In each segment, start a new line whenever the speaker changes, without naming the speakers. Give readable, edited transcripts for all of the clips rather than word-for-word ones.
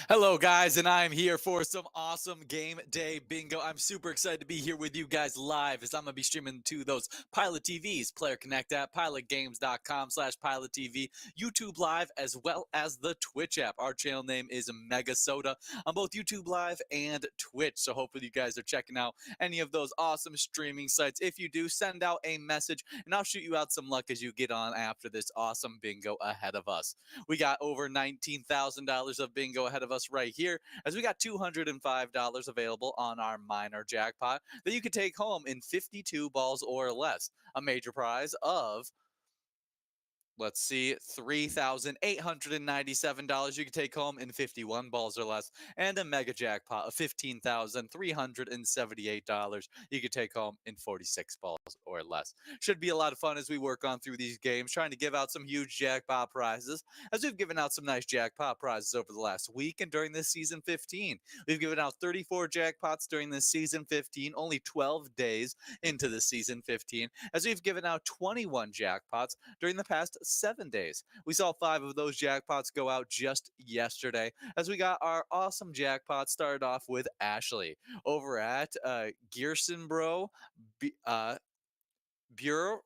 Hello, guys, and I'm here for some awesome game day bingo. I'm super excited to be here with you guys live as I'm going to be streaming to those Pilot TVs, Player Connect app, pilotgames.com/PilotTV, YouTube Live, as well as the Twitch app. Our channel name is MegaSota on both YouTube Live and Twitch, so hopefully you guys are checking out any of those awesome streaming sites. If you do, send out a message, and I'll shoot you out some luck as you get on after this awesome bingo ahead of us. We got over $19,000 of bingo ahead of us right here, as we got $205 available on our minor jackpot that you could take home in 52 balls or less. A major prize of, let's see, $3,897 you can take home in 51 balls or less, and a mega jackpot of $15,378 you can take home in 46 balls or less. Should be a lot of fun as we work on through these games, trying to give out some huge jackpot prizes, as we've given out some nice jackpot prizes over the last week and during this season 15. We've given out 34 jackpots during this season 15, only 12 days into the season 15, as we've given out 21 jackpots during the past 7 days. We saw 5 of those jackpots go out just yesterday, as we got our awesome jackpot started off with Ashley over at Gearson Bro Bureau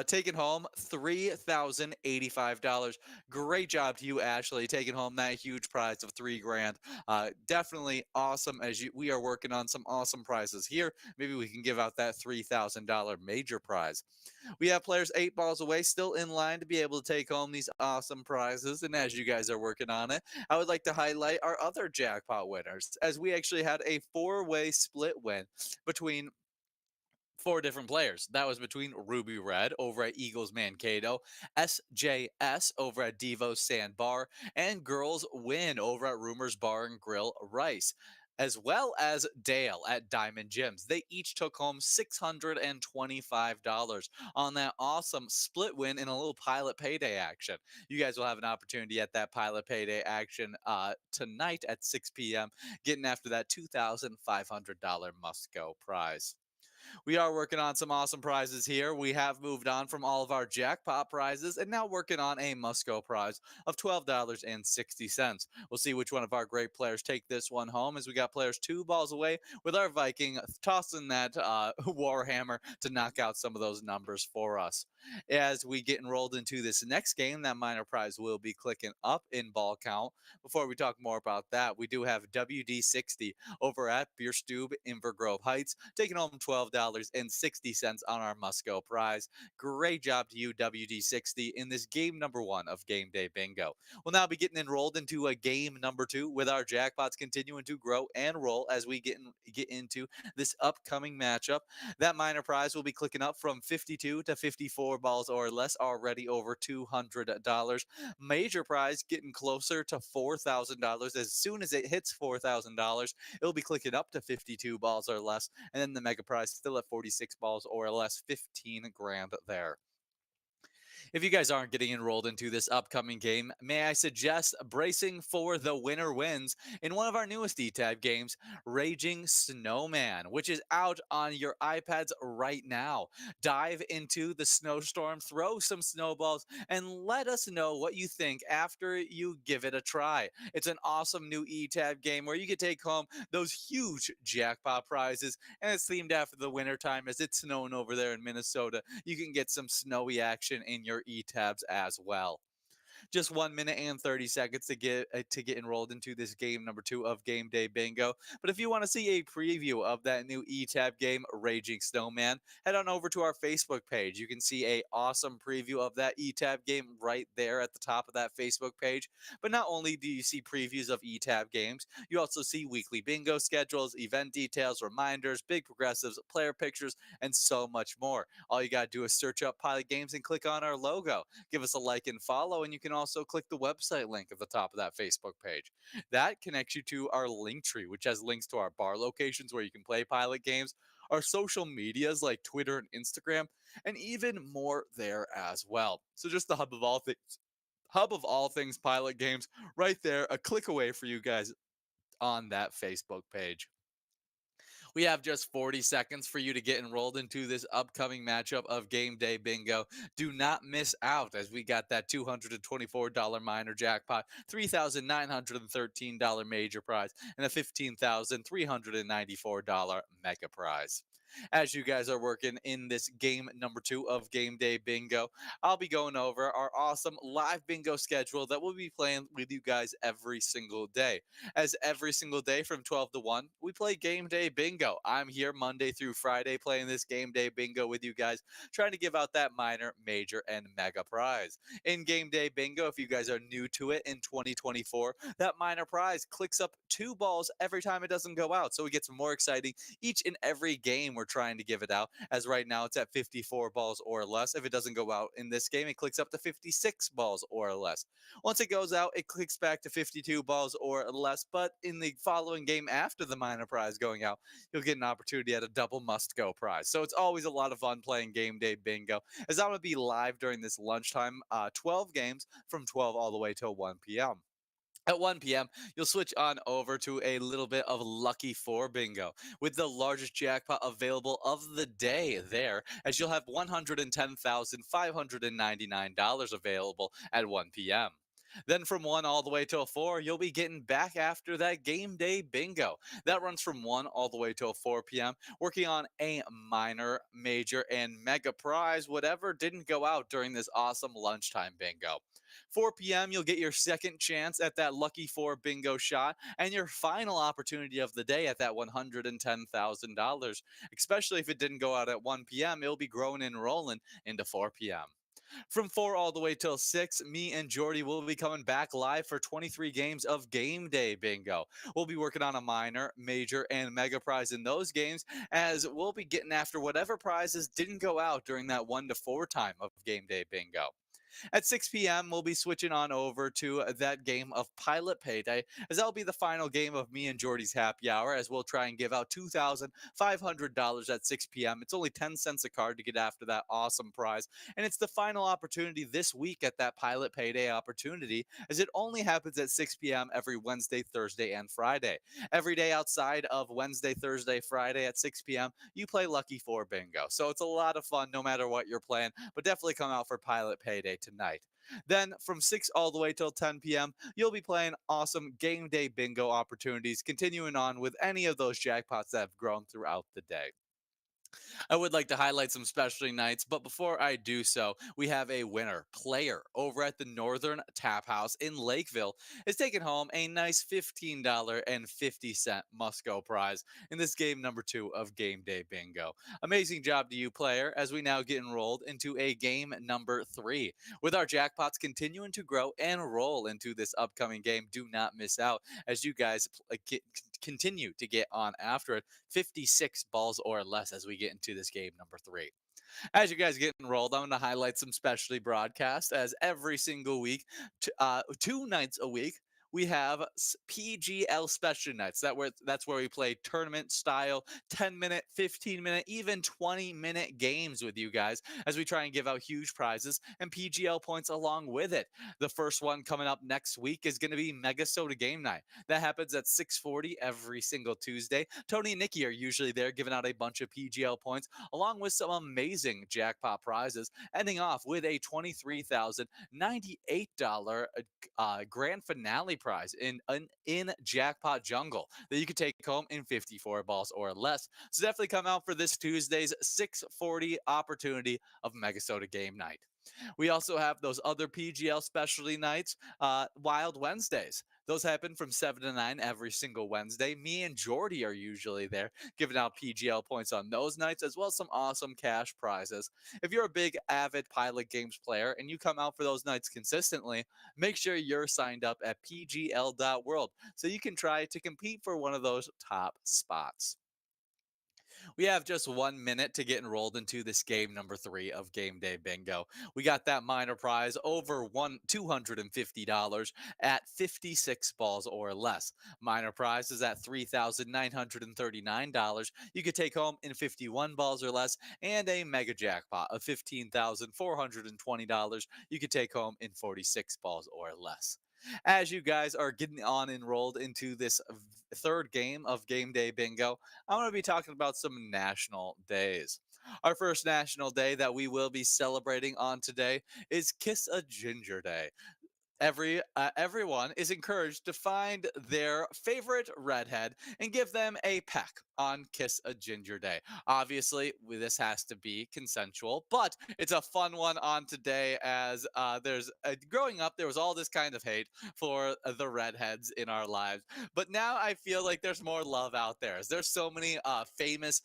Taking home $3,085. Great job to you, Ashley, taking home that huge prize of 3 grand. Definitely awesome. We are working on some awesome prizes here. Maybe we can give out that $3,000 major prize. We have players 8 balls away, still in line to be able to take home these awesome prizes. And as you guys are working on it, I would like to highlight our other jackpot winners, as we actually had a 4-way split win between 4 different players. That was between Ruby Red over at Eagles Mankato, SJS over at Devo Sandbar, and Girls Win over at Rumors Bar and Grill Rice, as well as Dale at Diamond Gyms. They each took home $625 on that awesome split win in a little pilot payday action. You guys will have an opportunity at that pilot payday action tonight at 6 p.m., getting after that $2,500 must go prize. We are working on some awesome prizes here. We have moved on from all of our jackpot prizes and now working on a must-go prize of $12.60. We'll see which one of our great players take this one home, as we got players 2 balls away with our Viking tossing that Warhammer to knock out some of those numbers for us. As we get enrolled into this next game, that minor prize will be clicking up in ball count. Before we talk more about that, we do have WD60 over at Beer Stube Invergrove Heights, taking home $12.60 on our Musco prize. Great job to you, WD60, in this game number 1 of Game Day Bingo. We'll now be getting enrolled into a game number 2 with our jackpots continuing to grow and roll as we get into this upcoming matchup. That minor prize will be clicking up from 52 to 54 balls or less, already over $200. Major prize getting closer to $4,000. As soon as it hits $4,000, it'll be clicking up to 52 balls or less. And then the mega prize still at 46 balls or less, 15 grand there. If you guys aren't getting enrolled into this upcoming game, may I suggest bracing for the winner wins in one of our newest E-Tab games, Raging Snowman, which is out on your iPads right now. Dive into the snowstorm, throw some snowballs, and let us know what you think after you give it a try. It's an awesome new E-Tab game where you can take home those huge jackpot prizes, and it's themed after the winter time as it's snowing over there in Minnesota. You can get some snowy action in your E-tabs as well. Just 1 minute and 30 seconds to get enrolled into this game number 2 of Game Day Bingo. But if you want to see a preview of that new E-Tab game, Raging Snowman, head on over to our Facebook page. You can see a awesome preview of that E-Tab game right there at the top of that Facebook page. But not only do you see previews of E-Tab games, you also see weekly bingo schedules, event details, reminders, big progressives, player pictures, and so much more. All you got to do is search up Pilot Games and click on our logo. Give us a like and follow, and you can also click the website link at the top of that Facebook page. That connects you to our link tree, which has links to our bar locations where you can play Pilot Games, our social medias like Twitter and Instagram, and even more there as well. So just the hub of all things Pilot Games right there, a click away for you guys on that Facebook page. We have just 40 seconds for you to get enrolled into this upcoming matchup of Game Day Bingo. Do not miss out, as we got that $224 minor jackpot, $3,913 major prize, and a $15,394 mega prize. As you guys are working in this game number 2 of Game Day Bingo, I'll be going over our awesome live bingo schedule that we'll be playing with you guys every single day. As every single day from 12 to 1, we play Game Day Bingo. I'm here Monday through Friday playing this Game Day Bingo with you guys, trying to give out that minor, major, and mega prize. In Game Day Bingo, if you guys are new to it in 2024, that minor prize clicks up 2 balls every time it doesn't go out. So it gets more exciting each and every game we're trying to give it out. As right now it's at 54 balls or less. If it doesn't go out in this game, it clicks up to 56 balls or less. Once it goes out, it clicks back to 52 balls or less. But in the following game after the minor prize going out, you'll get an opportunity at a double must-go prize. So it's always a lot of fun playing Game Day Bingo, as I'm going to be live during this lunchtime, 12 games from 12 all the way till 1 p.m. At 1 p.m., you'll switch on over to a little bit of Lucky 4 Bingo with the largest jackpot available of the day there, as you'll have $110,599 available at 1 p.m. Then from 1 all the way till 4, you'll be getting back after that game day bingo. That runs from 1 all the way till 4 p.m., working on a minor, major, and mega prize, whatever didn't go out during this awesome lunchtime bingo. 4 p.m., you'll get your second chance at that lucky 4 bingo shot and your final opportunity of the day at that $110,000. Especially if it didn't go out at 1 p.m., it'll be growing and rolling into 4 p.m. From 4 all the way till 6, me and Jordy will be coming back live for 23 games of game day bingo. We'll be working on a minor, major, and mega prize in those games, as we'll be getting after whatever prizes didn't go out during that 1 to 4 time of game day bingo. At 6 p.m., we'll be switching on over to that game of Pilot Payday, as that'll be the final game of me and Jordy's happy hour, as we'll try and give out $2,500 at 6 p.m. It's only 10 cents a card to get after that awesome prize, and it's the final opportunity this week at that Pilot Payday opportunity, as it only happens at 6 p.m. every Wednesday, Thursday, and Friday. Every day outside of Wednesday, Thursday, Friday at 6 p.m., you play Lucky 4 Bingo. So it's a lot of fun no matter what you're playing, but definitely come out for Pilot Payday tonight. Then from 6 all the way till 10 p.m., you'll be playing awesome game day bingo opportunities, continuing on with any of those jackpots that have grown throughout the day. I would like to highlight some specialty nights, but before I do so, we have a winner player over at the Northern Tap House in Lakeville is taking home a nice $15.50 Musco prize in this game number 2 of Game Day Bingo. Amazing job to you, player, as we now get enrolled into a game number 3. With our jackpots continuing to grow and roll into this upcoming game, do not miss out as you guys continue to get on after it. 56 balls or less as we get into this game number 3. As you guys get enrolled, I'm going to highlight some specialty broadcasts as every single week, 2 nights a week, we have PGL special nights. That's where we play tournament style 10-minute, 15-minute, even 20-minute games with you guys as we try and give out huge prizes and PGL points along with it. The first one coming up next week is going to be MegaSota game night. That happens at 6:40 every single Tuesday. Tony and Nikki are usually there giving out a bunch of PGL points along with some amazing jackpot prizes, ending off with a $23,098 grand finale prize in Jackpot Jungle that you could take home in 54 balls or less. So definitely come out for this Tuesday's 6:40 opportunity of Megasota game night. We also have those other PGL specialty nights, Wild Wednesdays. Those happen from 7 to 9 every single Wednesday. Me and Jordy are usually there giving out PGL points on those nights, as well as some awesome cash prizes. If you're a big avid Pilot Games player and you come out for those nights consistently, make sure you're signed up at pgl.world so you can try to compete for one of those top spots. We have just 1 minute to get enrolled into this game number 3 of Game Day Bingo. We got that minor prize over $250 at 56 balls or less. Minor prize is at $3,939. You could take home in 51 balls or less, and a mega jackpot of $15,420. You could take home in 46 balls or less. As you guys are getting on enrolled into this third game of Game Day Bingo, I'm going to be talking about some national days. Our first national day that we will be celebrating on today is Kiss a Ginger Day. Everyone is encouraged to find their favorite redhead and give them a peck on Kiss a Ginger Day. Obviously, this has to be consensual, but it's a fun one on today as there's growing up, there was all this kind of hate for the redheads in our lives. But now I feel like there's more love out there. There's so many famous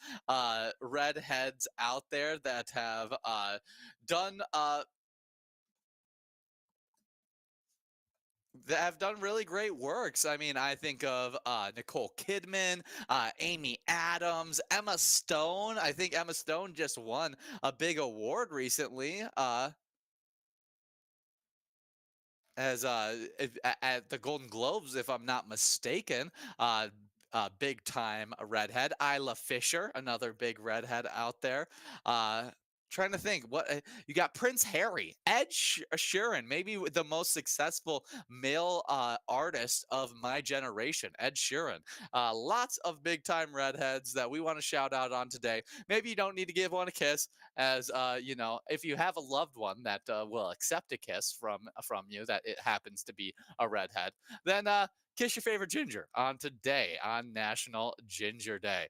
redheads out there that have done that have done really great works. I mean, I think of Nicole Kidman, Amy Adams, Emma Stone. I think Emma Stone just won a big award recently as at the Golden Globes, if I'm not mistaken. Uh, Big time redhead. Isla Fisher, another big redhead out there. trying to think what you got. Prince Harry, Sheeran, maybe the most successful male artist of my generation, Ed Sheeran. Lots of big time redheads that we want to shout out on today. Maybe you don't need to give one a kiss, as you know, if you have a loved one that will accept a kiss from you, that it happens to be a redhead, then kiss your favorite ginger on today, on National Ginger Day.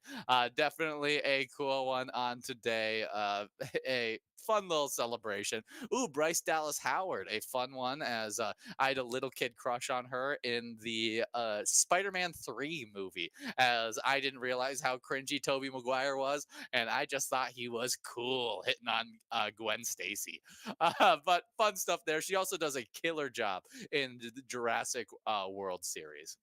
Definitely a cool one on today. A fun little celebration. Ooh, Bryce Dallas Howard, a fun one, as I had a little kid crush on her in the Spider-Man 3 movie, as I didn't realize how cringy Tobey Maguire was, and I just thought he was cool hitting on Gwen Stacy. But fun stuff there. She also does a killer job in the Jurassic World series.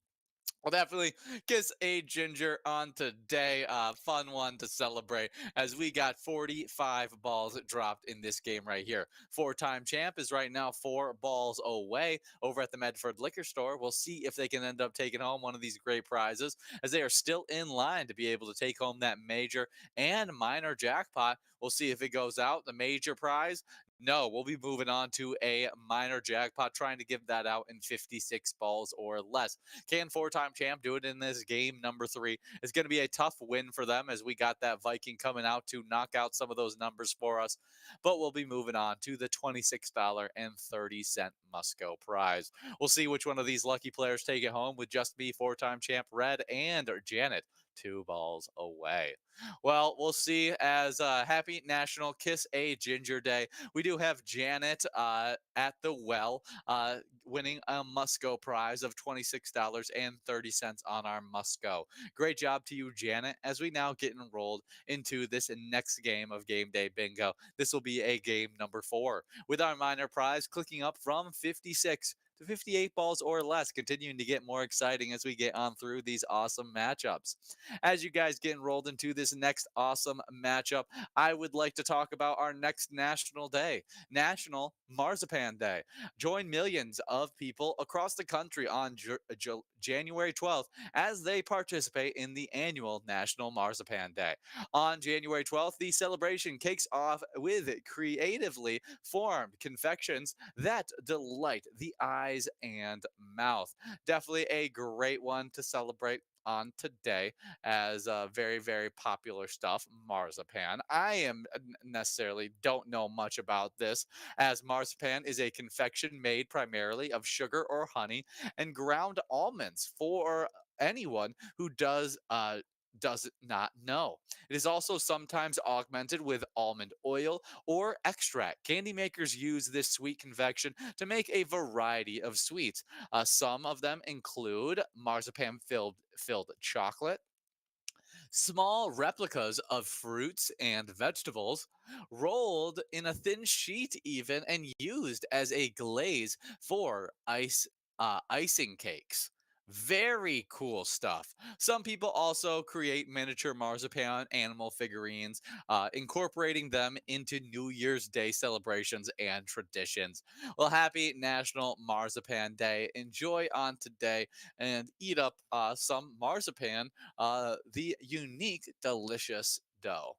Well, definitely kiss a ginger on today. Fun one to celebrate, as we got 45 balls dropped in this game right here. Four-time champ is right now 4 balls away over at the Medford Liquor Store. We'll see if they can end up taking home one of these great prizes, as they are still in line to be able to take home that major and minor jackpot. We'll see if it goes out. The major prize, no, we'll be moving on to a minor jackpot, trying to give that out in 56 balls or less. Can four-time champ do it in this game number 3? It's going to be a tough win for them, as we got that Viking coming out to knock out some of those numbers for us. But we'll be moving on to the $26.30 Musco prize. We'll see which one of these lucky players take it home, with just me, four-time champ Red, and Janet 2 balls away. Well, we'll see, as happy National Kiss a Ginger Day. We do have Janet at the well, winning a Musco prize of $26.30 on our Musco. Great job to you, Janet, as we now get enrolled into this next game of Game Day Bingo. This will be a game number 4, with our minor prize clicking up from 56 to 58 balls or less, continuing to get more exciting as we get on through these awesome matchups. As you guys get enrolled into this next awesome matchup, I would like to talk about our next national day, National Marzipan Day. Join millions of people across the country on January 12th as they participate in the annual National Marzipan Day. On January 12th, the celebration kicks off with creatively formed confections that delight the eyes and mouth. Definitely a great one to celebrate on today, as very, very popular stuff, marzipan. I am necessarily don't know much about this, as marzipan is a confection made primarily of sugar or honey and ground almonds, for anyone who does not know. It is also sometimes augmented with almond oil or extract. Candy makers use this sweet confection to make a variety of sweets. Some of them include marzipan filled chocolate, small replicas of fruits and vegetables, rolled in a thin sheet even, and used as a glaze for icing cakes. Very cool stuff. Some people also create miniature marzipan animal figurines, incorporating them into New Year's Day celebrations and traditions. Well, happy National Marzipan Day. Enjoy on today and eat up some marzipan, the unique, delicious dough.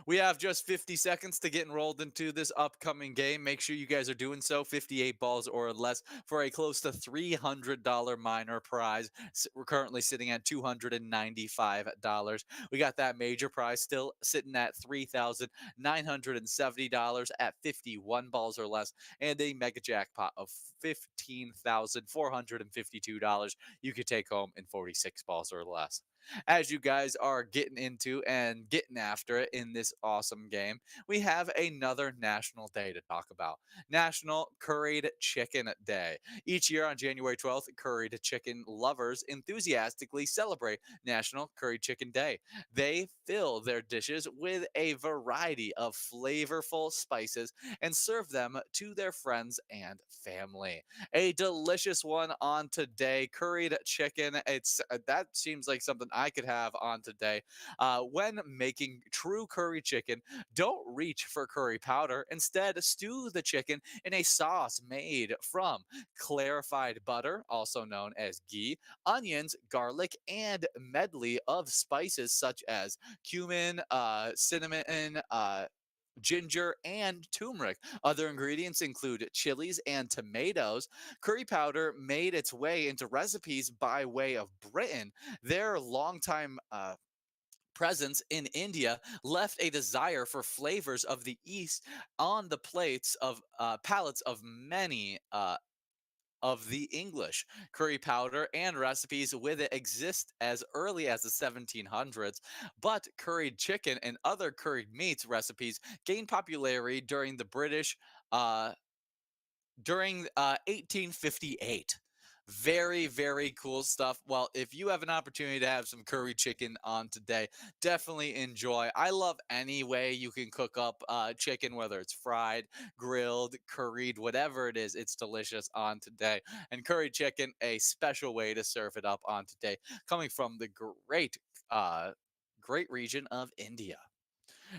We have just 50 seconds to get enrolled into this upcoming game. Make sure you guys are doing so. 58 balls or less for a close to $300 minor prize. We're currently sitting at $295. We got that major prize still sitting at $3,970 at 51 balls or less, and a mega jackpot of $15,452 you could take home in 46 balls or less. As you guys are getting into and getting after it in this awesome game, we have another national day to talk about, National Curried Chicken Day. Each year on January 12th, curried chicken lovers enthusiastically celebrate National Curried Chicken Day. They fill their dishes with a variety of flavorful spices and serve them to their friends and family. A delicious one on today, curried chicken. It's that seems like something I could have on today. When making true curry chicken, don't reach for curry powder. Instead, stew the chicken in a sauce made from clarified butter, also known as ghee, onions, garlic, and medley of spices such as cumin, cinnamon, ginger, and turmeric. Other ingredients include chilies and tomatoes. Curry powder made its way into recipes by way of Britain. Their longtime presence in India left a desire for flavors of the East on the palates of many of the English. Curry powder and recipes with it exist as early as the 1700s, but curried chicken and other curried meats recipes gained popularity uh, during 1858. Very, very cool stuff. Well, if you have an opportunity to have some curry chicken on today, definitely enjoy. I love any way you can cook up chicken, whether it's fried, grilled, curried, whatever it is, it's delicious on today. And curry chicken, a special way to serve it up on today, coming from the uh, great region of India.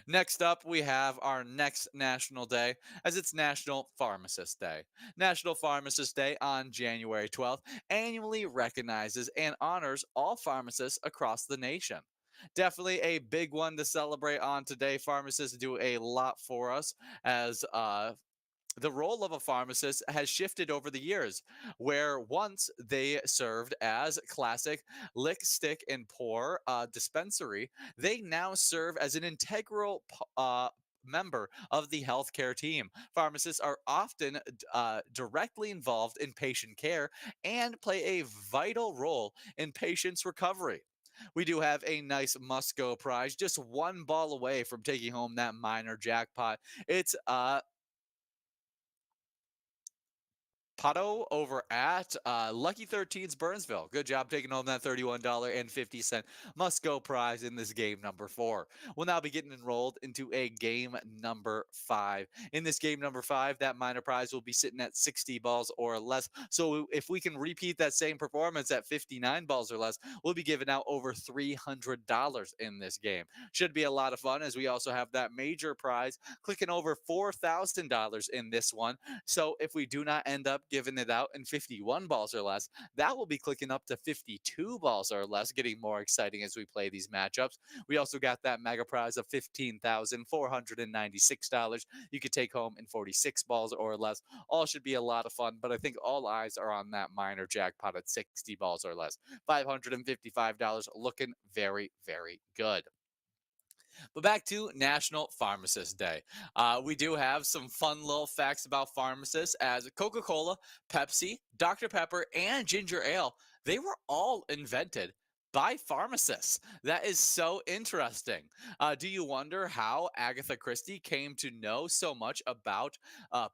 Next up, we have our next national day, as it's National Pharmacist Day. National Pharmacist Day on January 12th annually recognizes and honors all pharmacists across the nation. Definitely a big one to celebrate on today. Pharmacists do a lot for us as the role of a pharmacist has shifted over the years, where once they served as classic lick, stick, and pour dispensary, they now serve as an integral member of the healthcare team. Pharmacists are often directly involved in patient care and play a vital role in patients' recovery. We do have a nice must go prize, just one ball away from taking home that minor jackpot. It's Pato over at Lucky 13's Burnsville. Good job taking home that $31.50 must go prize in this game number 4. We'll now be getting enrolled into a game number 5. In this game number 5, that minor prize will be sitting at 60 balls or less. So if we can repeat that same performance at 59 balls or less, we'll be giving out over $300 in this game. Should be a lot of fun, as we also have that major prize clicking over $4,000 in this one. So if we do not end up giving it out in 51 balls or less, that will be clicking up to 52 balls or less, getting more exciting as we play these matchups. We also got that mega prize of $15,496 you could take home in 46 balls or less. All should be a lot of fun, but I think all eyes are on that minor jackpot at 60 balls or less. $555 looking very, very good. But back to National Pharmacist Day. We do have some fun little facts about pharmacists, as Coca Cola, Pepsi, Dr. Pepper, and ginger ale, they were all invented by pharmacists. That is so interesting. Do you wonder how Agatha Christie came to know so much about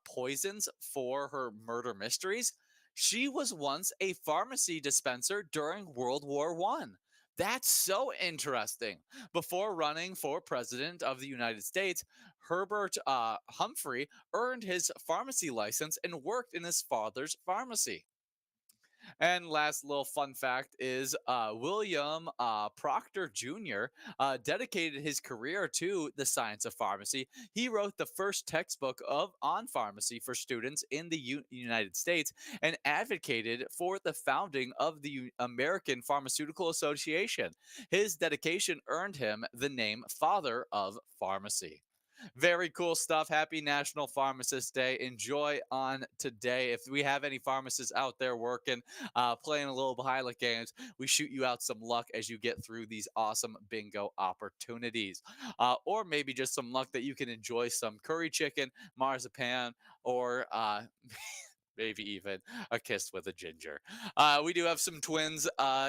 poisons for her murder mysteries? She was once a pharmacy dispenser during World War One. That's so interesting. Before running for president of the United States, Herbert Humphrey earned his pharmacy license and worked in his father's pharmacy. And last little fun fact is William Proctor Jr. Dedicated his career to the science of pharmacy. He wrote the first textbook of on pharmacy for students in the United States and advocated for the founding of the American Pharmaceutical Association. His dedication earned him the name Father of Pharmacy. Very cool stuff. Happy National Pharmacist Day. Enjoy on today. If we have any pharmacists out there working, playing a little pilot games, we shoot you out some luck as you get through these awesome bingo opportunities. Or maybe just some luck that you can enjoy some curry chicken, marzipan, or maybe even a kiss with a ginger. We do have some Twins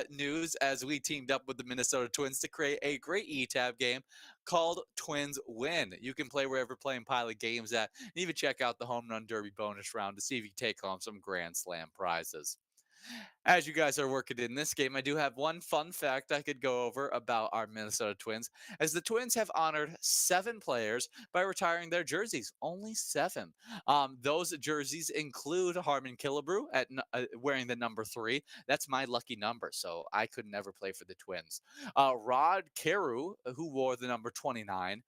news, as we teamed up with the Minnesota Twins to create a great E-Tab game called Twins Win. You can play wherever playing pilot games at, and even check out the Home Run Derby bonus round to see if you take home some Grand Slam prizes. As you guys are working in this game, I do have one fun fact I could go over about our Minnesota Twins, as the Twins have honored 7 players by retiring their jerseys. Only 7. Those jerseys include Harmon Killebrew wearing the number 3. That's my lucky number, so I could never play for the Twins. Rod Carew, who wore the number 29,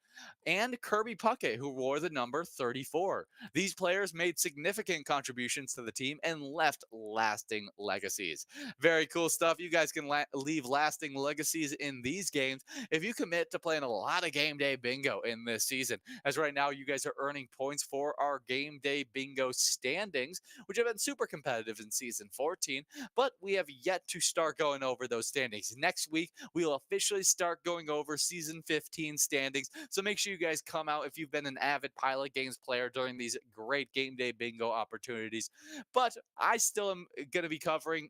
and Kirby Puckett, who wore the number 34. These players made significant contributions to the team and left lasting legacies. Very cool stuff. You guys can leave lasting legacies in these games if you commit to playing a lot of game day bingo in this season. As right now, you guys are earning points for our game day bingo standings, which have been super competitive in season 14, but we have yet to start going over those standings. Next week, we will officially start going over season 15 standings. So make sure you guys come out if you've been an avid Pilot Games player during these great game day bingo opportunities. But I still am going to be covering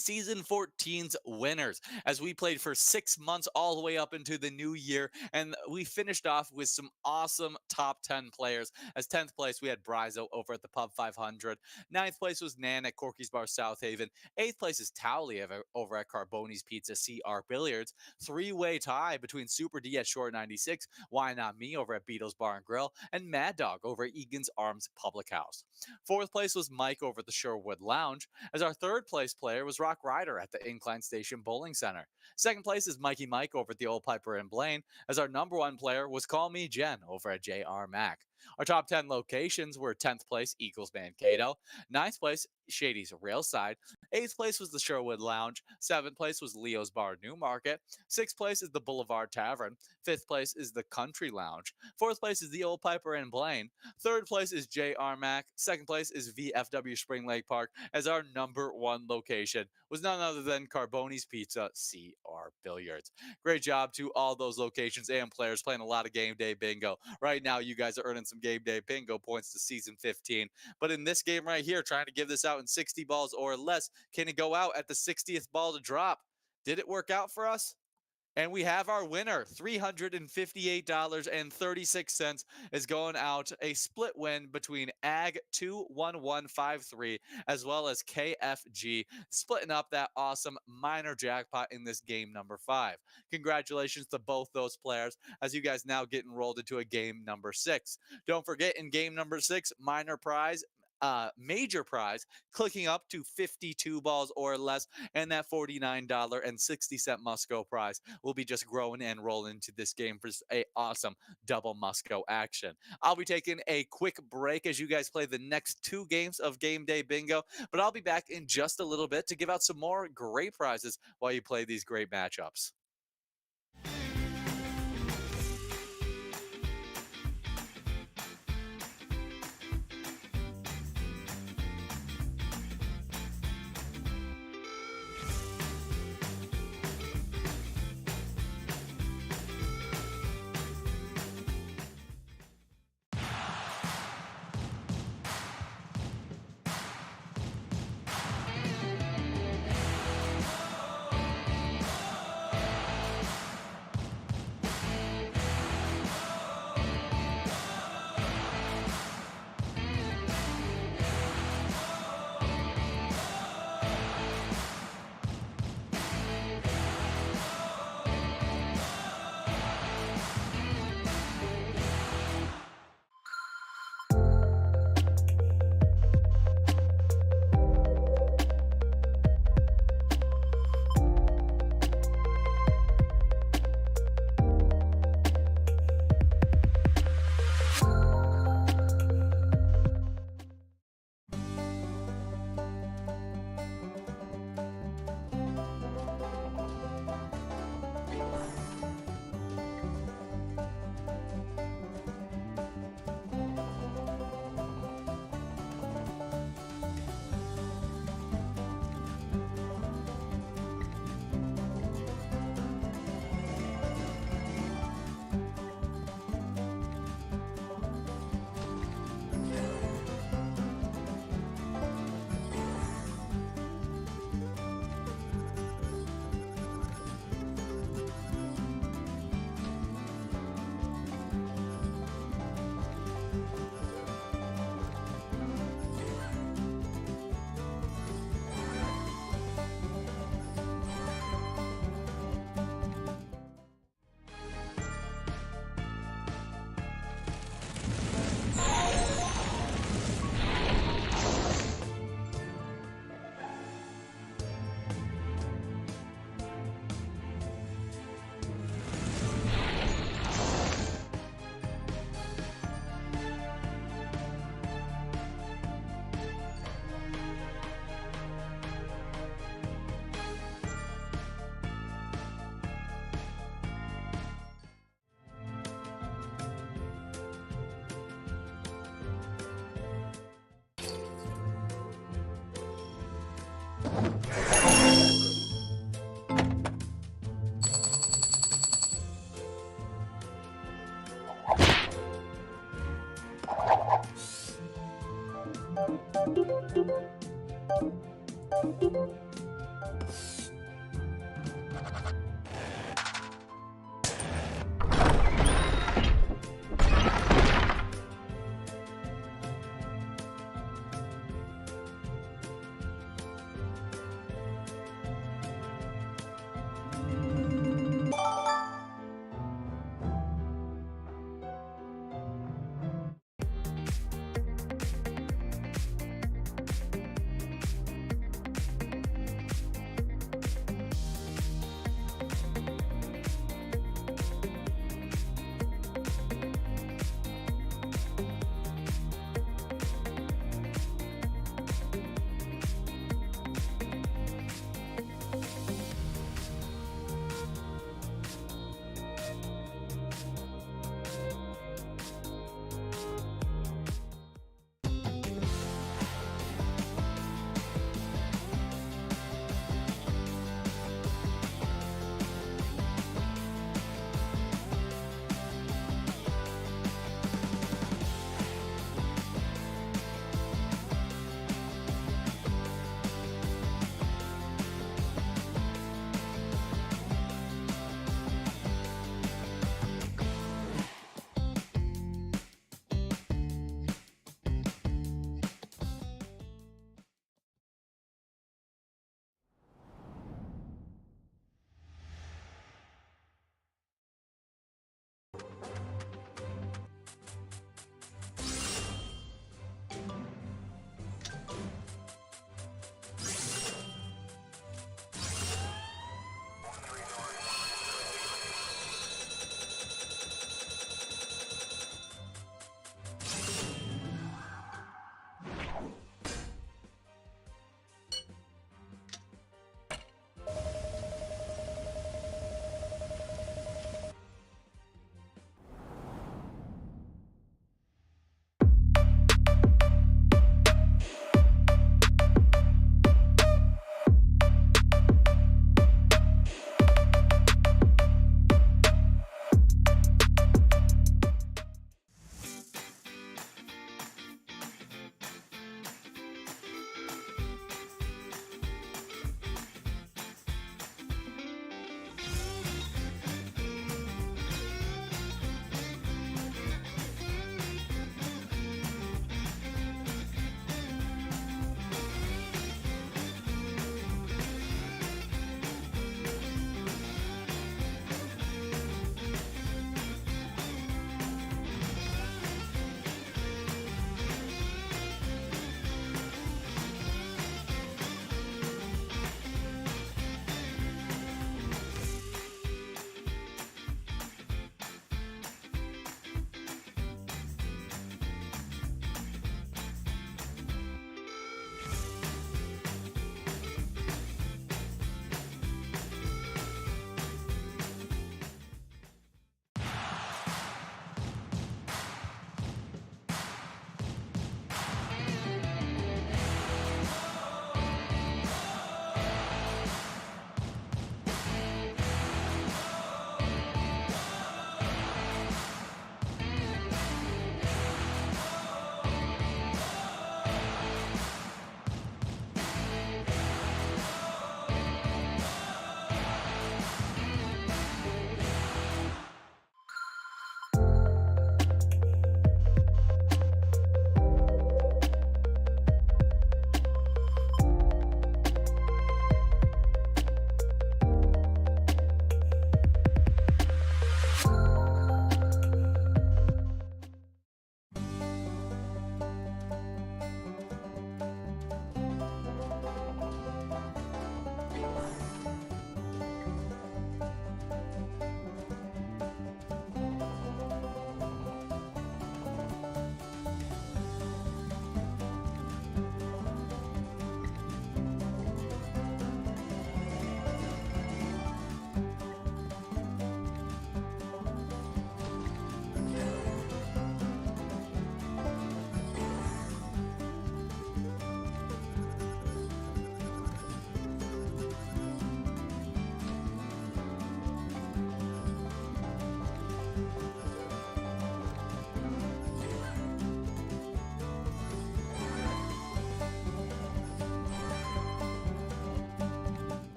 Season 14's winners as we played for 6 months all the way up into the new year. And we finished off with some awesome top 10 players. As 10th place, we had Brizo over at the Pub 500. Ninth place was Nan at Corky's Bar South Haven. Eighth place is Towley over at Carboni's Pizza CR Billiards. Three-way tie between Super D at Short 96, Why Not Me over at Beatles Bar and Grill, and Mad Dog over at Egan's Arms Public House. Fourth place was Mike over at the Sherwood Lounge, as our third place player was Rock Ryder at the Incline Station Bowling Center. Second place is Mikey Mike over at the Old Piper in Blaine, as our number one player was Call Me Jen over at JR Mac. Our top 10 locations were 10th place, Eagles Mankato. 9th place, Shady's Railside. 8th place was the Sherwood Lounge. 7th place was Leo's Bar Newmarket. 6th place is the Boulevard Tavern. 5th place is the Country Lounge. 4th place is the Old Piper in Blaine. 3rd place is JR Mac. 2nd place is VFW Spring Lake Park, as our number one location was none other than Carboni's Pizza CR Billiards. Great job to all those locations and players playing a lot of game day bingo. Right now, you guys are earning some game day bingo points to season 15. But in this game right here, trying to give this out in 60 balls or less, can it go out at the 60th ball to drop? Did it work out for us? And we have our winner, $358.36 is going out. A split win between Ag 21153 as well as KFG, splitting up that awesome minor jackpot in this game number 5. Congratulations to both those players as you guys now get enrolled into a game number 6. Don't forget, in game number 6, minor prize, major prize, clicking up to 52 balls or less, and that $49.60 Musco prize will be just growing and rolling into this game for a awesome double Musco action. I'll be taking a quick break as you guys play the next 2 games of Game Day Bingo, but I'll be back in just a little bit to give out some more great prizes while you play these great matchups.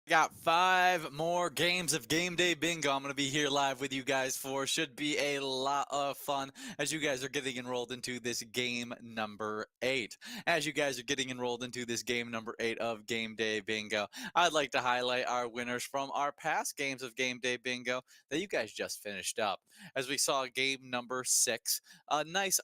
Got 5 more games of Game Day Bingo. I'm going to be here live with you guys for. Should be a lot of fun as you guys are getting enrolled into this game number 8. As you guys are getting enrolled into this game number 8 of Game Day Bingo, I'd like to highlight our winners from our past games of Game Day Bingo that you guys just finished up. As we saw game number 6, a nice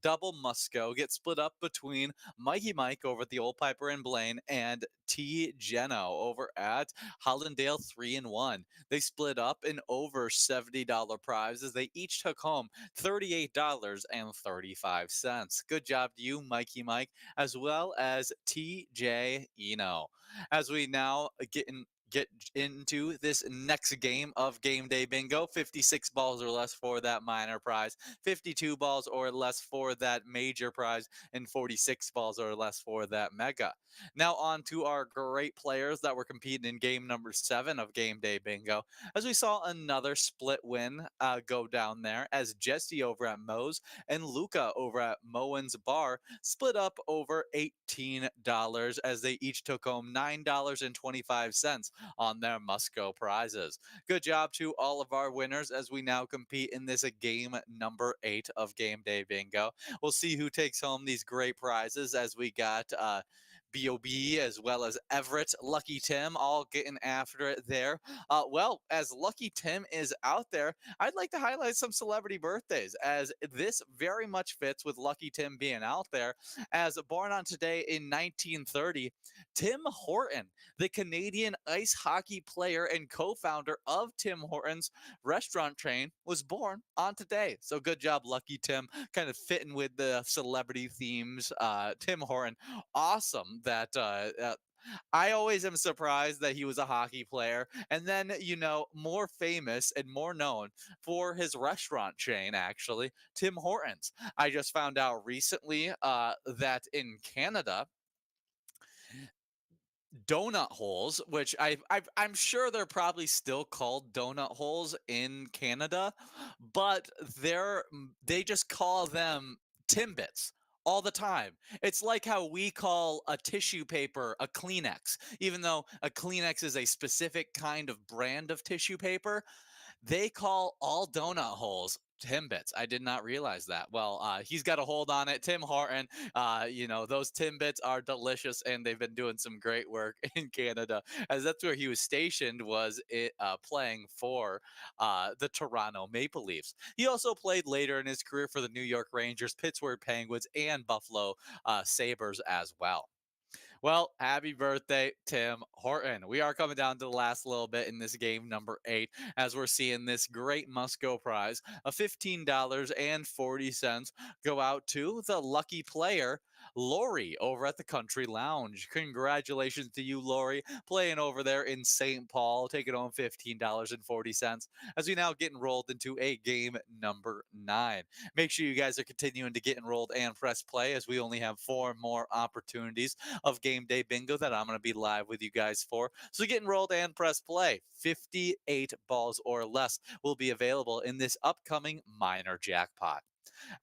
double Musco get split up between Mikey Mike over at the Old Piper and Blaine and T. Geno over at Hollandale 3 and 1. They split up in over $70 prize as they each took home $38.35. Good job to you, Mikey Mike, as well as TJ Eno. As we now get into this next game of Game Day Bingo. 56 balls or less for that minor prize, 52 balls or less for that major prize, and 46 balls or less for that mega. Now on to our great players that were competing in game number 7 of Game Day Bingo, as we saw another split win go down there as Jesse over at Moe's and Luca over at Moen's Bar split up over $18 as they each took home $9.25 on their Musco prizes. Good job to all of our winners as we now compete in this game number 8 of Game Day Bingo. We'll see who takes home these great prizes as we got BOB as well as Everett, Lucky Tim, all getting after it there. Well, as Lucky Tim is out there, I'd like to highlight some celebrity birthdays as this very much fits with Lucky Tim being out there. As born on today in 1930, Tim Horton, the Canadian ice hockey player and co-founder of Tim Hortons restaurant chain, was born on today. So good job, Lucky Tim, kind of fitting with the celebrity themes. Tim Horton, awesome that I always am surprised that he was a hockey player. And then, more famous and more known for his restaurant chain, actually, Tim Hortons. I just found out recently that in Canada, donut holes, which I'm sure they're probably still called donut holes in Canada, but they just call them Timbits all the time. It's like how we call a tissue paper a Kleenex, even though a Kleenex is a specific kind of brand of tissue paper. They call all donut holes Timbits. I did not realize that. Well, he's got a hold on it. Tim Horton, those Timbits are delicious, and they've been doing some great work in Canada, as that's where he was stationed, playing for the Toronto Maple Leafs. He also played later in his career for the New York Rangers, Pittsburgh Penguins, and Buffalo Sabres as well. Well, happy birthday, Tim Horton. We are coming down to the last little bit in this game number 8 as we're seeing this great Musco prize of $15.40 go out to the lucky player, Lori, over at the Country Lounge. Congratulations to you, Lori, playing over there in St. Paul, taking home $15.40 as we now get enrolled into a game number 9. Make sure you guys are continuing to get enrolled and press play as we only have 4 more opportunities of Game Day Bingo that I'm going to be live with you guys for. So get enrolled and press play. 58 balls or less will be available in this upcoming minor jackpot.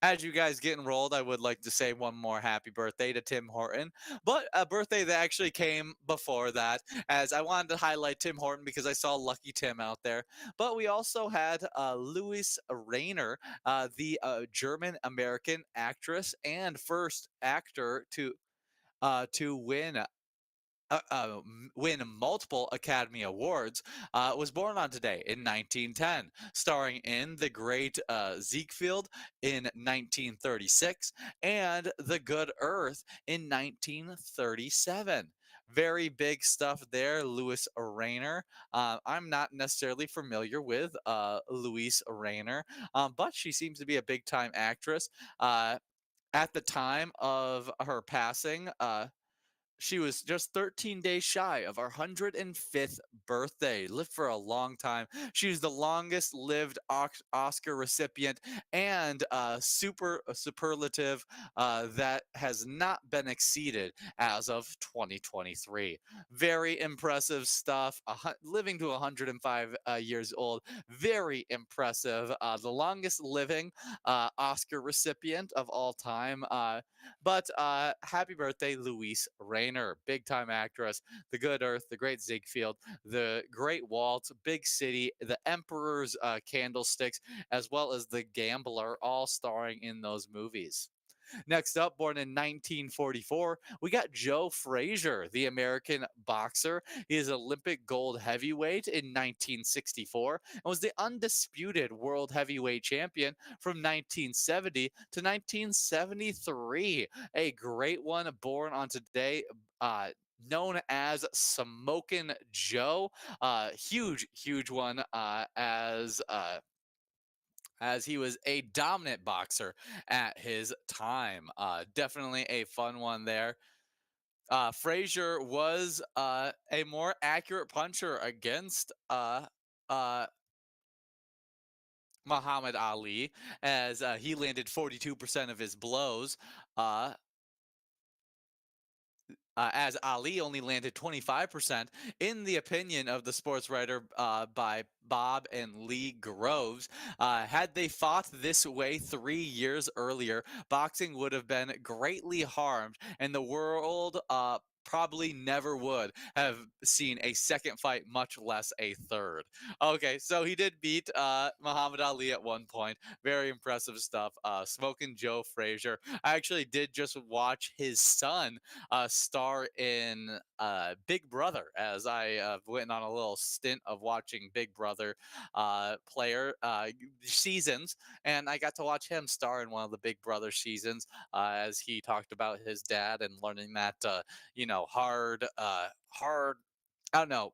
As you guys get enrolled, I would like to say one more happy birthday to Tim Horton, but a birthday that actually came before that, as I wanted to highlight Tim Horton because I saw Lucky Tim out there. But we also had Louis Rayner, the German American actress and first actor to win multiple Academy Awards, was born on today in 1910, starring in The Great Ziegfeld in 1936 and The Good Earth in 1937. Very big stuff there, Louis Rayner. I'm not necessarily familiar with Louise Rayner, but she seems to be a big time actress. At the time of her passing, she was just 13 days shy of her 105th birthday. Lived for a long time. She was the longest lived Oscar recipient and a superlative that has not been exceeded as of 2023. Very impressive stuff. Living to 105 years old. Very impressive. The longest living Oscar recipient of all time. But happy birthday, Luis Reyna. entertainer, big time actress, The Good Earth, The Great Ziegfeld, The Great Waltz, Big City, The Emperor's Candlesticks, as well as The Gambler, all starring in those movies. Next up, born in 1944, we got Joe Frazier, the American boxer. He is Olympic gold heavyweight in 1964 and was the undisputed world heavyweight champion from 1970 to 1973. A great one, born on today. Known as Smokin' Joe, huge one, as he was a dominant boxer at his time. Definitely a fun one there. Frazier was a more accurate puncher against uh, Muhammad Ali, as he landed 42% of his blows. Uh, as Ali only landed 25%, in the opinion of the sports writer by Bob and Lee Groves. Had they fought this way 3 years earlier, boxing would have been greatly harmed, and the world probably never would have seen a second fight, much less a third. Okay, so he did beat Muhammad Ali at one point. Very impressive stuff. Smoking Joe Frazier. I actually did just watch his son star in Big Brother, as I went on a little stint of watching Big Brother player seasons, and I got to watch him star in one of the Big Brother seasons as he talked about his dad and learning that hard. I don't know.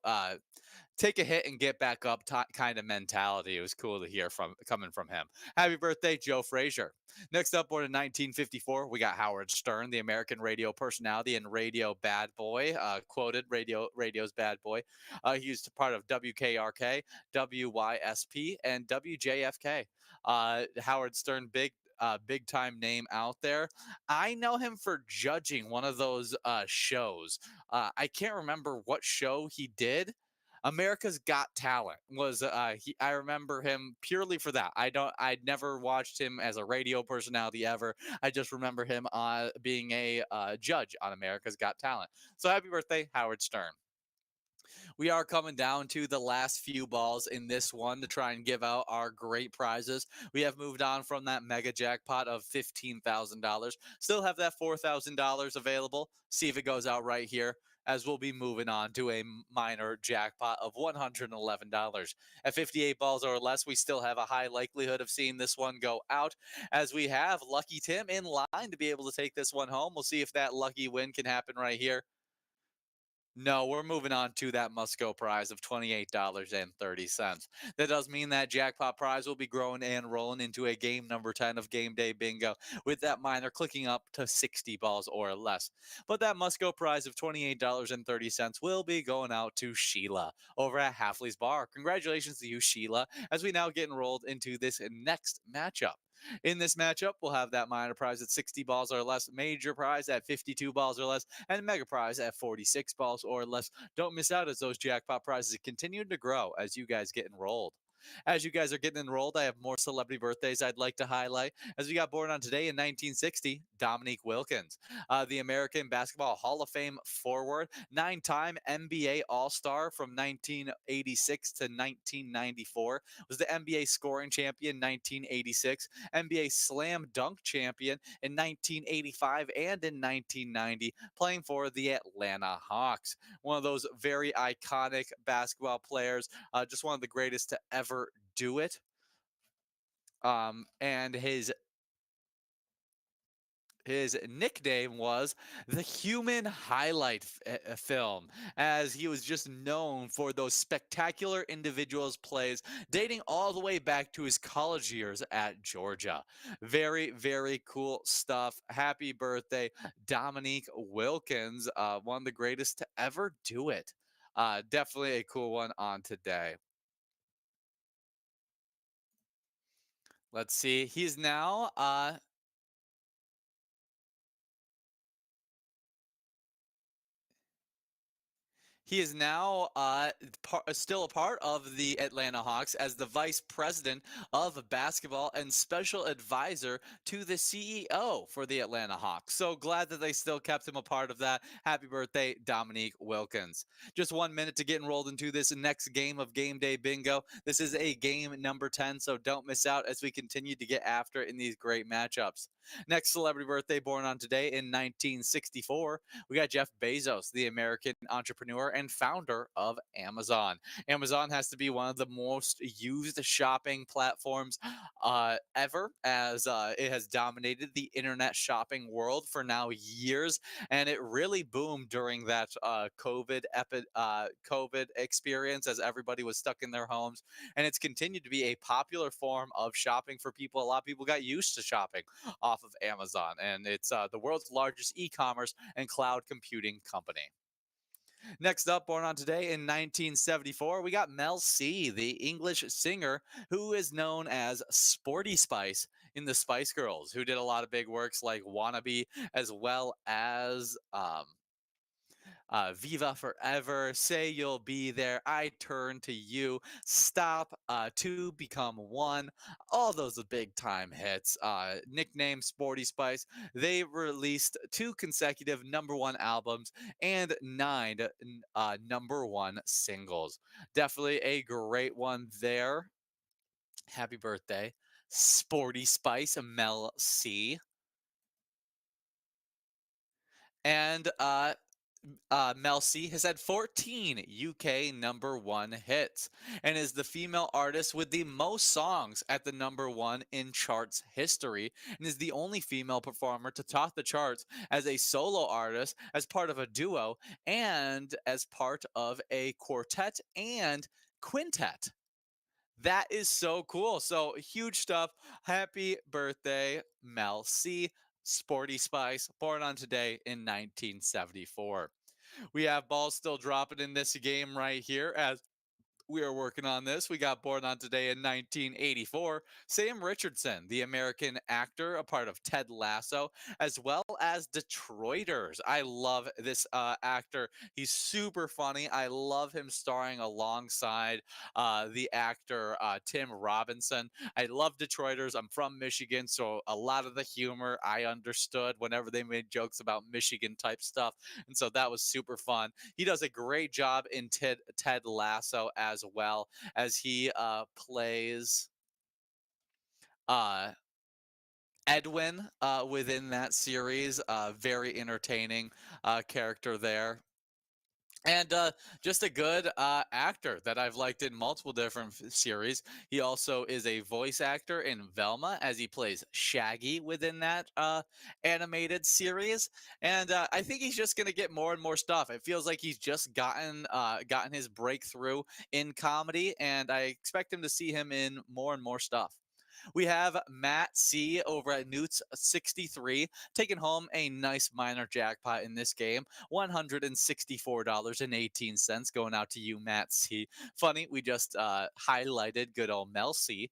Take a hit and get back up kind of mentality. It was cool to hear from coming from him. Happy birthday, Joe Frazier. Next up, born in 1954, we got Howard Stern, the American radio personality and radio bad boy, quoted radio's bad boy. He was part of WKRK, WYSP, and WJFK. Howard Stern, big time name out there. I know him for judging one of those shows. I can't remember what show he did. America's Got Talent was I remember him purely for that. I'd never watched him as a radio personality ever. I just remember him being a judge on America's Got Talent. So happy birthday, Howard Stern. We are coming down to the last few balls in this one to try and give out our great prizes. We have moved on from that mega jackpot of $15,000. Still have that $4,000 available. See if it goes out right here, as we'll be moving on to a minor jackpot of $111. At 58 balls or less, we still have a high likelihood of seeing this one go out, as we have Lucky Tim in line to be able to take this one home. We'll see if that lucky win can happen right here. No, we're moving on to that Musco prize of $28.30. That does mean that jackpot prize will be growing and rolling into a game number 10 of Game Day Bingo, with that minor clicking up to 60 balls or less. But that Musco prize of $28.30 will be going out to Sheila over at Halfley's Bar. Congratulations to you, Sheila, as we now get enrolled into this next matchup. In this matchup, we'll have that minor prize at 60 balls or less, major prize at 52 balls or less, and mega prize at 46 balls or less. Don't miss out, as those jackpot prizes continue to grow as you guys get enrolled. As you guys are getting enrolled, I have more celebrity birthdays I'd like to highlight. As we got born on today in 1960, Dominique Wilkins, the American Basketball Hall of Fame forward, 9-time NBA All-Star from 1986 to 1994, was the NBA scoring champion 1986, NBA Slam Dunk champion in 1985 and in 1990, playing for the Atlanta Hawks. One of those very iconic basketball players, just one of the greatest to ever do it. And his nickname was the Human Highlight Film, as he was just known for those spectacular individuals plays dating all the way back to his college years at Georgia. Very, very cool stuff. Happy birthday, Dominique Wilkins, one of the greatest to ever do it. Definitely a cool one on today. Let's see. He's now He is now still a part of the Atlanta Hawks as the vice president of basketball and special advisor to the CEO for the Atlanta Hawks. So glad that they still kept him a part of that. Happy birthday, Dominique Wilkins. Just 1 minute to get enrolled into this next game of Game Day Bingo. This is a game number 10, so don't miss out as we continue to get after it in these great matchups. Next celebrity birthday born on today in 1964. We got Jeff Bezos, the American entrepreneur and founder of Amazon. Amazon has to be one of the most used shopping platforms ever, as it has dominated the internet shopping world for now years, and it really boomed during that COVID experience as everybody was stuck in their homes, and it's continued to be a popular form of shopping for people. A lot of people got used to shopping off of Amazon, and it's the world's largest e-commerce and cloud computing company. Next up, born on today in 1974, we got Mel C, the English singer who is known as Sporty Spice in the Spice Girls, who did a lot of big works like Wannabe, as well as Viva Forever, Say You'll Be There, I Turn to You, Stop, Two Become One, all those big time hits. Nicknamed Sporty Spice, they released two consecutive number one albums and nine number one singles. Definitely a great one there. Happy birthday, Sporty Spice, Mel C. And Mel C has had 14 UK number one hits and is the female artist with the most songs at the number one in charts history, and is the only female performer to top the charts as a solo artist, as part of a duo, and as part of a quartet and quintet. That is so cool. So huge stuff. Happy birthday, Mel C. Sporty Spice, born on today in 1974. We have balls still dropping in this game right here as we are working on this. We got born on today in 1984. Sam Richardson, the American actor, a part of Ted Lasso, as well as Detroiters. I love this actor. He's super funny. I love him starring alongside the actor Tim Robinson. I love Detroiters. I'm from Michigan, so a lot of the humor I understood whenever they made jokes about Michigan type stuff. And so that was super fun. He does a great job in Ted Lasso as well, as he plays uh, Edwin within that series. Very entertaining character there. And just a good actor that I've liked in multiple different series. He also is a voice actor in Velma, as he plays Shaggy within that animated series. And I think he's just going to get more and more stuff. It feels like he's just gotten his breakthrough in comedy, and I expect him to see him in more and more stuff. We have Matt C over at Newt's 63 taking home a nice minor jackpot in this game, $164.18 going out to you, Matt C. Funny, we just highlighted good old Mel C.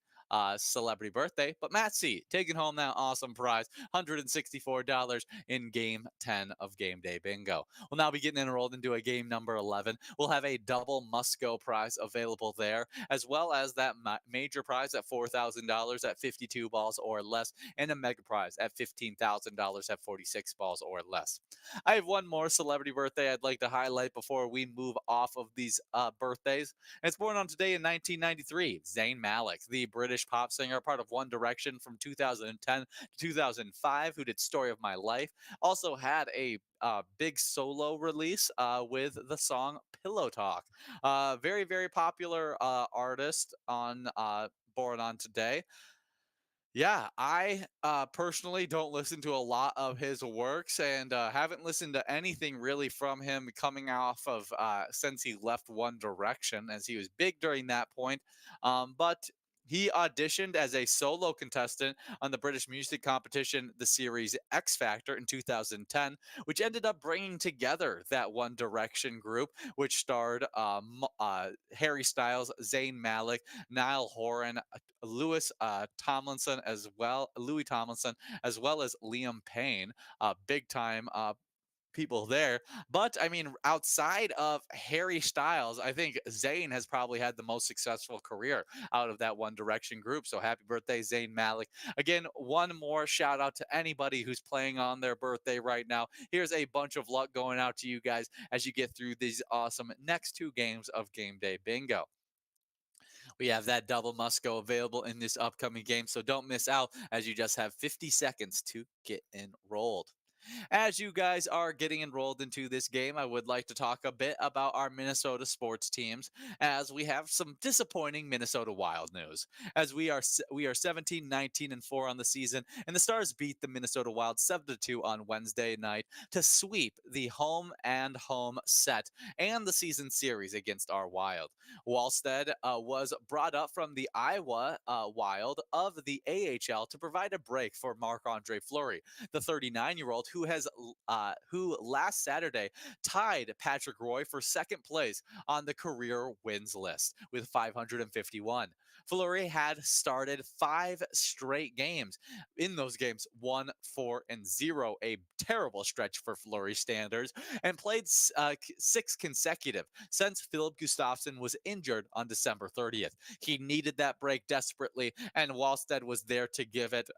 Celebrity birthday, but Matt C taking home that awesome prize, $164 in game 10 of Game Day Bingo. We'll now be getting enrolled into a game number 11. We'll have a double must go prize available there, as well as that major prize at $4,000 at 52 balls or less, and a mega prize at $15,000 at 46 balls or less. I have one more celebrity birthday I'd like to highlight before we move off of these birthdays. And it's born on today in 1993. Zayn Malik, the British pop singer, part of One Direction from 2010 to 2005, who did Story of My Life, also had a big solo release with the song Pillow Talk. Very, very popular artist on Born on Today. Yeah, I personally don't listen to a lot of his works, and haven't listened to anything really from him coming off of since he left One Direction, as he was big during that point. But he auditioned as a solo contestant on the British music competition, the series X Factor in 2010, which ended up bringing together that One Direction group, which starred Harry Styles, Zayn Malik, Niall Horan, Louis Tomlinson, as well as Liam Payne, big time people there. But I mean, outside of Harry Styles, I think Zayn has probably had the most successful career out of that One Direction group. So happy birthday, Zayn Malik. Again, one more shout out to anybody who's playing on their birthday right now. Here's a bunch of luck going out to you guys as you get through these awesome next two games of Game Day Bingo. We have that double must go available in this upcoming game, so don't miss out as you just have 50 seconds to get enrolled. As you guys are getting enrolled into this game, I would like to talk a bit about our Minnesota sports teams as we have some disappointing Minnesota Wild news. As we are 17, 19 and 4 on the season, and the Stars beat the Minnesota Wild 7 to 2 on Wednesday night to sweep the home and home set and the season series against our Wild. Wallstead was brought up from the Iowa Wild of the AHL to provide a break for Marc-Andre Fleury, the 39-year-old who last Saturday tied Patrick Roy for second place on the career wins list with 551. Fleury had started 5 straight games. In those games, 1, 4, and 0, a terrible stretch for Fleury standards, and played 6 consecutive since Philip Gustafsson was injured on December 30th. He needed that break desperately, and Wallstead was there to give it.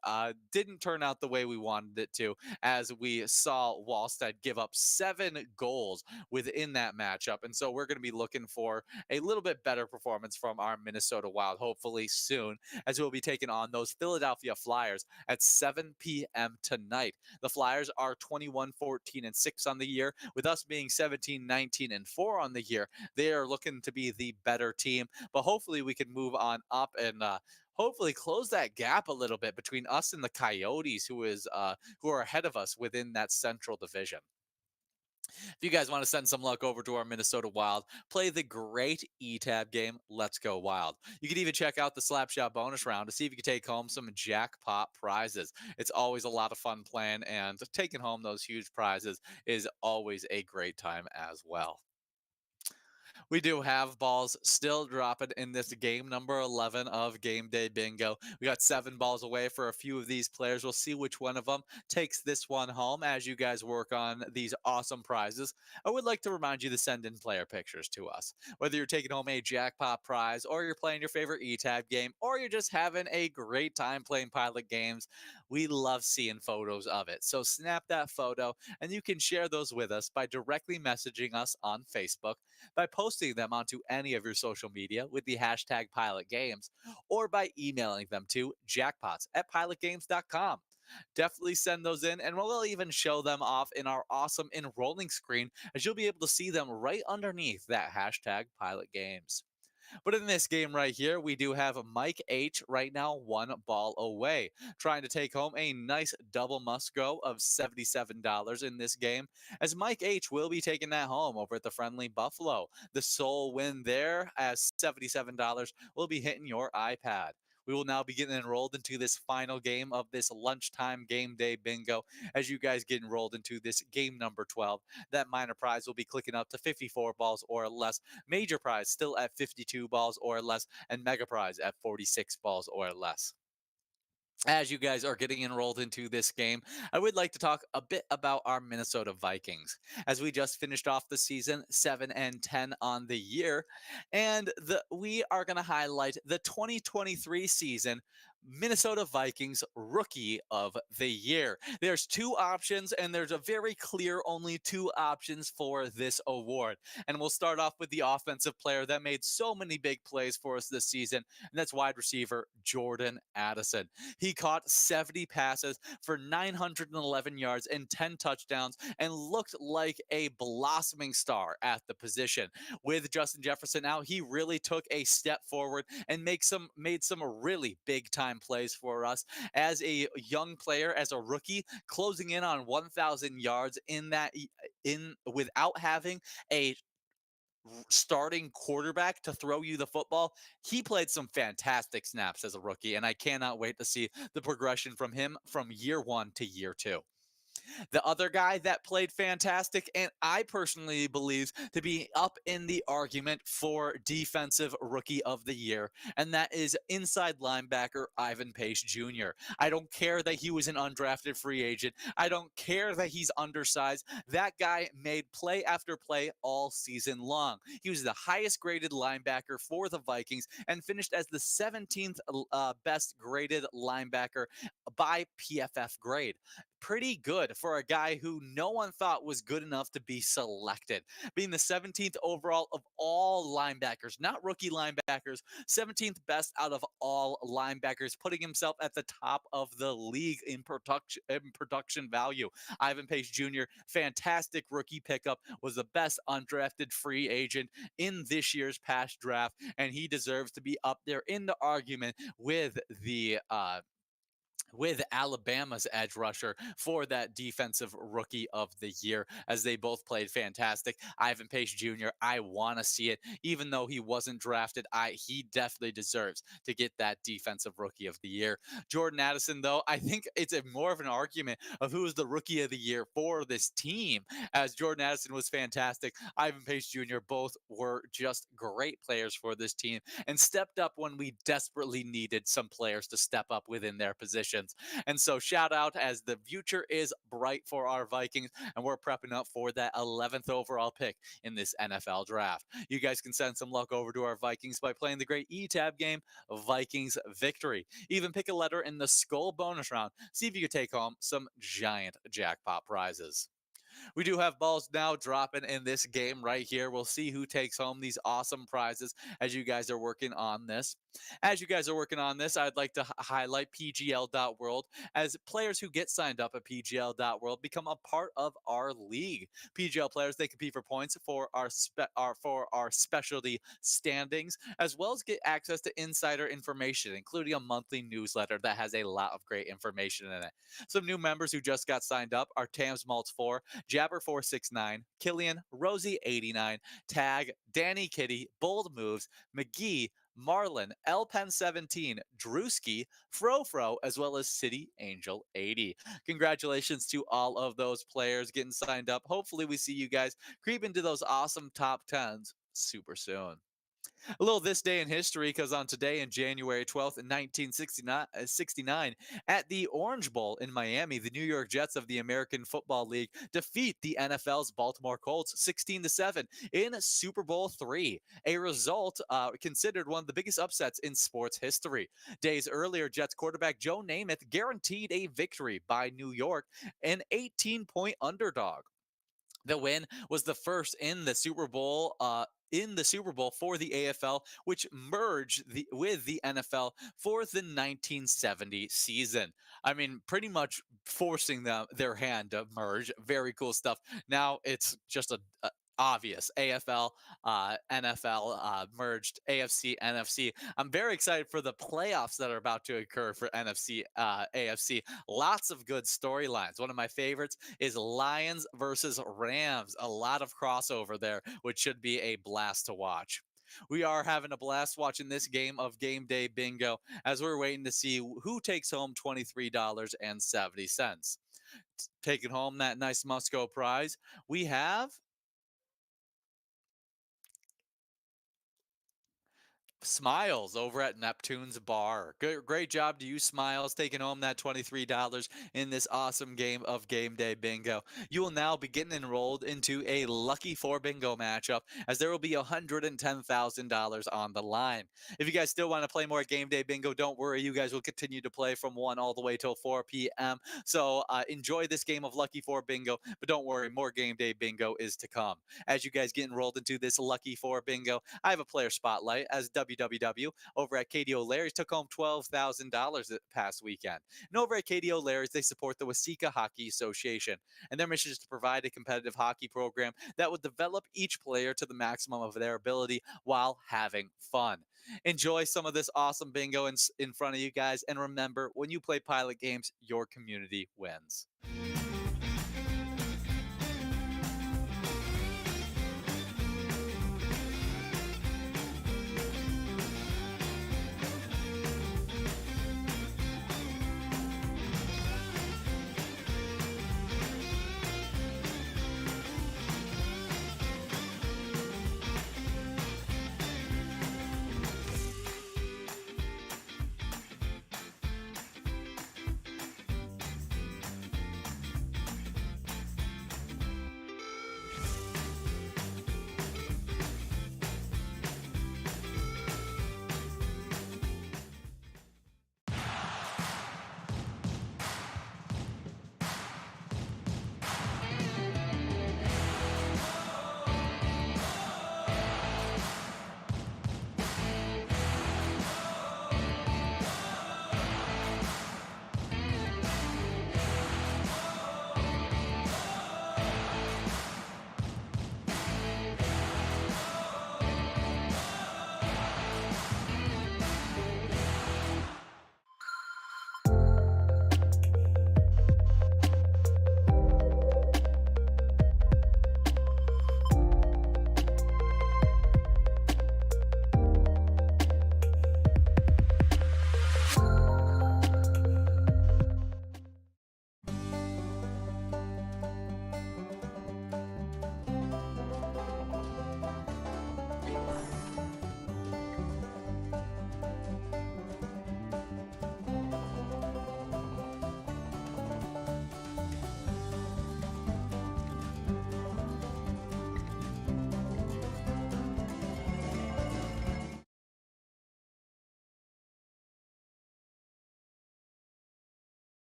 Didn't turn out the way we wanted it to, as we saw Wallstead give up 7 goals within that matchup. And so we're going to be looking for a little bit better performance from our Minnesota Wild, hopefully soon, as we'll be taking on those Philadelphia Flyers at 7 p.m. tonight. The Flyers are 21, 14, and 6 on the year, with us being 17, 19, and 4 on the year. They are looking to be the better team, but hopefully we can move on up and hopefully close that gap a little bit between us and the Coyotes, who are ahead of us within that Central Division. If you guys want to send some luck over to our Minnesota Wild, play the great ETAB game, Let's Go Wild. You can even check out the Slapshot bonus round to see if you can take home some jackpot prizes. It's always a lot of fun playing, and taking home those huge prizes is always a great time as well. We do have balls still dropping in this game number 11 of Game Day Bingo. We got 7 balls away for a few of these players. We'll see which one of them takes this one home as you guys work on these awesome prizes. I would like to remind you to send in player pictures to us. Whether you're taking home a jackpot prize, or you're playing your favorite ETAB game, or you're just having a great time playing Pilot games, we love seeing photos of it. So snap that photo, and you can share those with us by directly messaging us on Facebook, by posting them onto any of your social media with the hashtag Pilot Games, or by emailing them to jackpots@pilotgames.com. Definitely send those in, and we'll even show them off in our awesome enrolling screen, as you'll be able to see them right underneath that hashtag Pilot Games. But in this game right here, we do have Mike H right now 1 ball away, trying to take home a nice double must go of $77 in this game, as Mike H will be taking that home over at the friendly Buffalo. The sole win there, as $77 will be hitting your iPad. We will now be getting enrolled into this final game of this lunchtime game day bingo, as you guys get enrolled into this game number 12. That minor prize will be clicking up to 54 balls or less, major prize still at 52 balls or less, and mega prize at 46 balls or less. As you guys are getting enrolled into this game, I would like to talk a bit about our Minnesota Vikings, as we just finished off the season 7 and 10 on the year, and we are going to highlight the 2023 season Minnesota Vikings Rookie of the Year. There's 2 options, and there's a very clear only 2 options for this award. And we'll start off with the offensive player that made so many big plays for us this season, and that's wide receiver Jordan Addison. He caught 70 passes for 911 yards and 10 touchdowns, and looked like a blossoming star at the position. With Justin Jefferson out, he really took a step forward and made some really big time plays for us as a young player, as a rookie, closing in on 1,000 yards in without having a starting quarterback to throw you the football. He played some fantastic snaps as a rookie, and I cannot wait to see the progression from him from year 1 to year 2. The other guy that played fantastic, and I personally believe to be up in the argument for Defensive Rookie of the Year, and that is inside linebacker Ivan Pace Jr. I don't care that he was an undrafted free agent. I don't care that he's undersized. That guy made play after play all season long. He was the highest graded linebacker for the Vikings and finished as the 17th best graded linebacker by PFF grade. Pretty good for a guy who no one thought was good enough to be selected. Being the 17th overall of all linebackers, not rookie linebackers, 17th best out of all linebackers, putting himself at the top of the league in production value. Ivan Pace Jr., fantastic rookie pickup, was the best undrafted free agent in this year's past draft, and he deserves to be up there in the argument with Alabama's edge rusher for that defensive rookie of the year, as they both played fantastic. Ivan Pace Jr., I want to see it. Even though he wasn't drafted, he definitely deserves to get that defensive rookie of the year. Jordan Addison, though, I think it's more of an argument of who is the rookie of the year for this team, as Jordan Addison was fantastic. Ivan Pace Jr., both were just great players for this team and stepped up when we desperately needed some players to step up within their positions. And so shout out, as the future is bright for our Vikings, and we're prepping up for that 11th overall pick in this NFL draft. You guys can send some luck over to our Vikings by playing the great E-Tab game, Vikings Victory. Even pick a letter in the Skull bonus round. See if you can take home some giant jackpot prizes. We do have balls now dropping in this game right here. We'll see who takes home these awesome prizes as you guys are working on this. As you guys are working on this, I'd like to highlight PGL.World, as players who get signed up at PGL.World become a part of our league. PGL players, they compete for points for our specialty standings, as well as get access to insider information, including a monthly newsletter that has a lot of great information in it. Some new members who just got signed up are Tams Maltz 4, Jabber469, Killian, Rosie89, Tag, Danny Kitty, Bold Moves, McGee, Marlin, Lpen17, Drewski, Frofro, as well as City Angel 80. Congratulations to all of those players getting signed up. Hopefully we see you guys creep into those awesome top 10s super soon. A little this day in history, because on today, in January 12th, in 1969, at the Orange Bowl in Miami, the New York Jets of the American Football League defeat the NFL's Baltimore Colts 16-7 in Super Bowl III, a result considered one of the biggest upsets in sports history. Days earlier, Jets quarterback Joe Namath guaranteed a victory by New York, an 18-point underdog. The win was the first in the Super Bowl for the AFL, which merged with the NFL for the 1970 season. I mean, pretty much forcing their hand to merge. Very cool stuff. Now it's just a obvious AFL, NFL merged, AFC, NFC. I'm very excited for the playoffs that are about to occur for NFC, AFC. Lots of good storylines. One of my favorites is Lions versus Rams. A lot of crossover there, which should be a blast to watch. We are having a blast watching this game of Game Day Bingo, as we're waiting to see who takes home $23.70. Taking home that nice Musco prize, we have Smiles over at Neptune's Bar. Great job to you, Smiles, taking home that $23 in this awesome game of Game Day Bingo. You will now be getting enrolled into a Lucky 4 Bingo matchup, as there will be $110,000 on the line. If you guys still want to play more Game Day Bingo, don't worry. You guys will continue to play from 1 all the way till 4 p.m. So enjoy this game of Lucky 4 Bingo, but don't worry, more Game Day Bingo is to come. As you guys get enrolled into this Lucky 4 Bingo, I have a player spotlight, as WWW over at KD O'Larry's took home $12,000 this past weekend. And over at KD O'Larry's, they support the Waseca Hockey Association, and their mission is to provide a competitive hockey program that would develop each player to the maximum of their ability while having fun. Enjoy some of this awesome bingo in front of you guys, and remember, when you play Pilot games, your community wins.